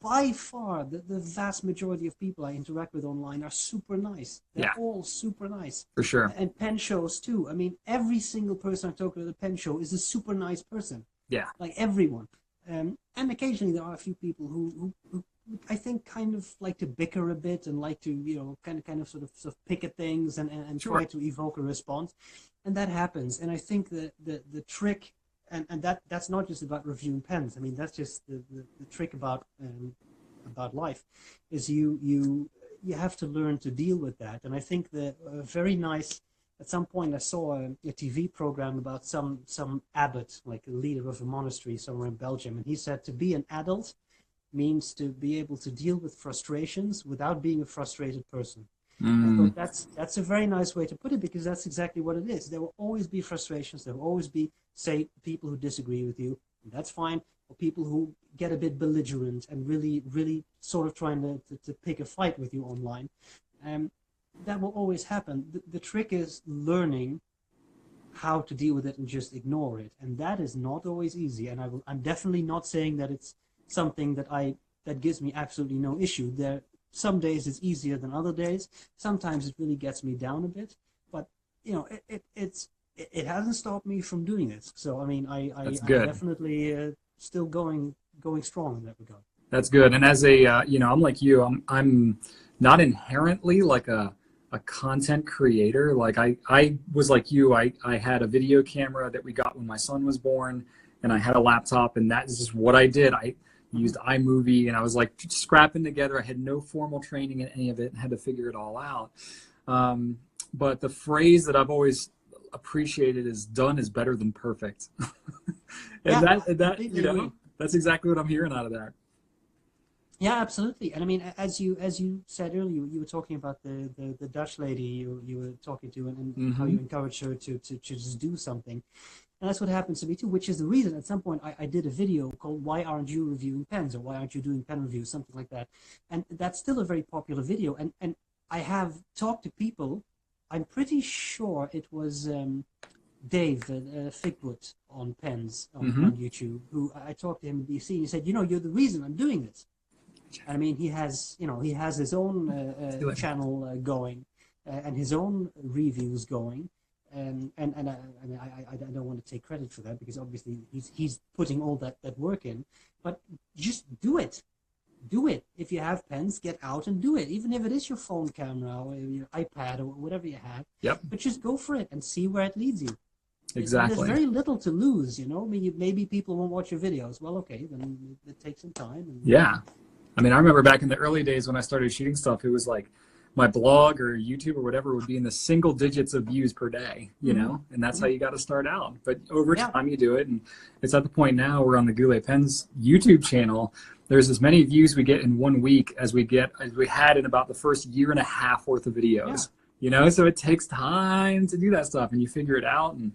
by far, the vast majority of people I interact with online are super nice. They're all super nice. For sure. And pen shows too. I mean, every single person I talk to at a pen show is a super nice person. Yeah. Like everyone. And occasionally there are a few people who I think kind of like to bicker a bit and like to, kind of sort of pick at things and try to evoke a response. And that happens. And I think the trick, and that's not just about reviewing pens. I mean, that's just the trick about life, is you have to learn to deal with that. And I think that very nice. At some point, I saw a TV program about some abbot, like a leader of a monastery somewhere in Belgium, and he said to be an adult means to be able to deal with frustrations without being a frustrated person. I thought that's a very nice way to put it, because that's exactly what it is. There will always be frustrations. There will always be, say, people who disagree with you, and that's fine, or people who get a bit belligerent and really, really sort of trying to pick a fight with you online. That will always happen. The trick is learning how to deal with it and just ignore it, and that is not always easy. And I'm definitely not saying that it's something that gives me absolutely no issue. Some days it's easier than other days. Sometimes it really gets me down a bit, but it hasn't stopped me from doing this. So I mean, I'm definitely still going strong in that regard. That's good. And as a I'm like you. I'm not inherently like a content creator. Like I was like you. I had a video camera that we got when my son was born, and I had a laptop, and that is just what I did. I used iMovie, and I was like scrapping together. I had no formal training in any of it and had to figure it all out. But the phrase that I've always appreciated is done is better than perfect. And that's exactly what I'm hearing out of that. Yeah, absolutely. And I mean, as you said earlier, you were talking about the Dutch lady you were talking to, and how Hmm. you encouraged her to just do something. And that's what happens to me too, which is the reason at some point I did a video called "Why Aren't You Reviewing Pens?" or "Why Aren't You Doing Pen Reviews?" something like that. And that's still a very popular video. And I have talked to people. I'm pretty sure it was Dave Figwood on pens Hmm. on YouTube, who I talked to him in DC. And he said, "You're the reason I'm doing this." I mean, he has his own channel going and his own reviews going, I mean, I don't want to take credit for that because obviously he's putting all that work in, but just do it. If you have pens, get out and do it, even if it is your phone camera or your iPad or whatever you have. Yep. But just go for it and see where it leads you. There's Exactly. very little to lose, you know. I mean, maybe people won't watch your videos. Well, okay, then it takes some time. And, Yeah. I mean, I remember back in the early days when I started shooting stuff, it was like my blog or YouTube or whatever would be in the single digits of views per day, you know, and that's how you got to start out. But over Yeah. time you do it. And it's at the point now we're on the Goulet Pens YouTube channel. There's as many views we get in 1 week as we had in about the first year and a half worth of videos, Yeah. you know, so it takes time to do that stuff and you figure it out. And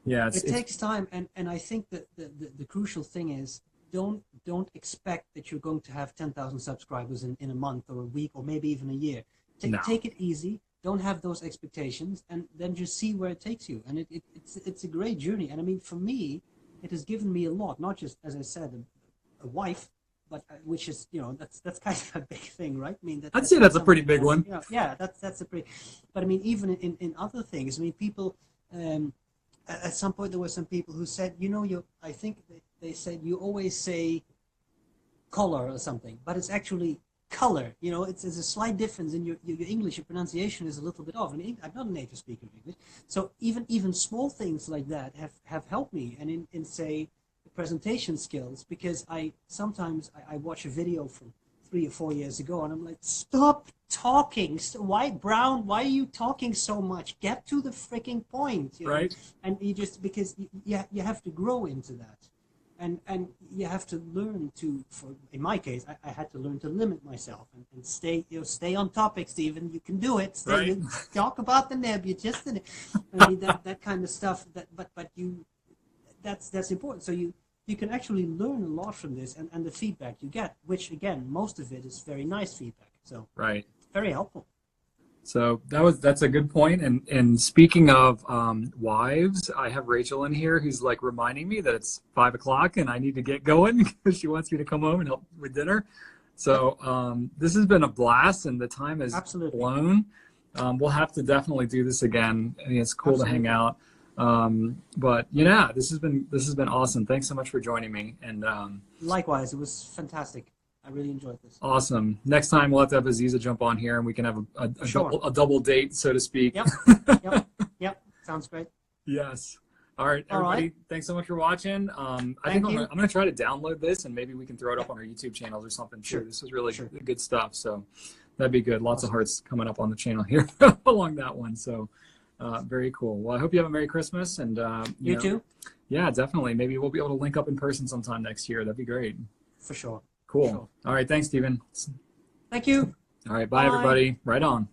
yeah, It takes time, and I think that the crucial thing is don't expect that you're going to have 10,000 subscribers in a month or a week or maybe even a year. no, Take it easy. Don't have those expectations, and then just see where it takes you. And it's a great journey. And I mean, for me, it has given me a lot. Not just, as I said, a wife, but which is, you know, that's kind of a big thing, right? I mean, I'd say that's a pretty something big one. you know, yeah, that's a pretty. But I mean, even in other things, I mean, people. At some point, there were some people who said, you know, I think they said you always say color or something, but it's actually color. You know, it's a slight difference in your English. Your pronunciation is a little bit off. I mean, I'm not a native speaker of English, so even small things like that have helped me. And in say presentation skills, because I sometimes I watch a video from 3 or 4 years ago, and I'm like, stop talking. Why, Brown? Why are you talking so much? Get to the freaking point, you know? Right. And you just because you have to grow into that. And you have to learn to, in my case, I had to learn to limit myself and stay on topic, Stephen. You can do it. Right. You talk about the nib. You just did it. I mean that kind of stuff. That's important. So you can actually learn a lot from this and the feedback you get, which again, most of it is very nice feedback. So Right. very helpful. So that's a good point. And speaking of wives, I have Rachel in here who's like reminding me that it's 5 o'clock and I need to get going because she wants me to come home and help with dinner. So this has been a blast and the time has Absolutely. flown. We'll have to definitely do this again. I mean, it's cool to hang out. But yeah, this has been awesome. Thanks so much for joining me. And Likewise, it was fantastic. I really enjoyed this. awesome. Next time we'll have to have Aziza jump on here and we can have Sure. a double date, so to speak. Yep. Yep. Sounds great. Yes. All right, All everybody. right. Thanks so much for watching. I think Thank I'm you. gonna try to download this and maybe we can throw it up on our YouTube channels or something too. Sure. This was really Sure. good stuff. So that'd be good. Lots of Awesome. hearts coming up on the channel here along that one. So very cool. Well, I hope you have a Merry Christmas and You know, too? Yeah, definitely. Maybe we'll be able to link up in person sometime next year. That'd be great. For sure. Cool. Sure. All right. Thanks, Stephen. Thank you. All right. Bye, Bye. everybody. Right on.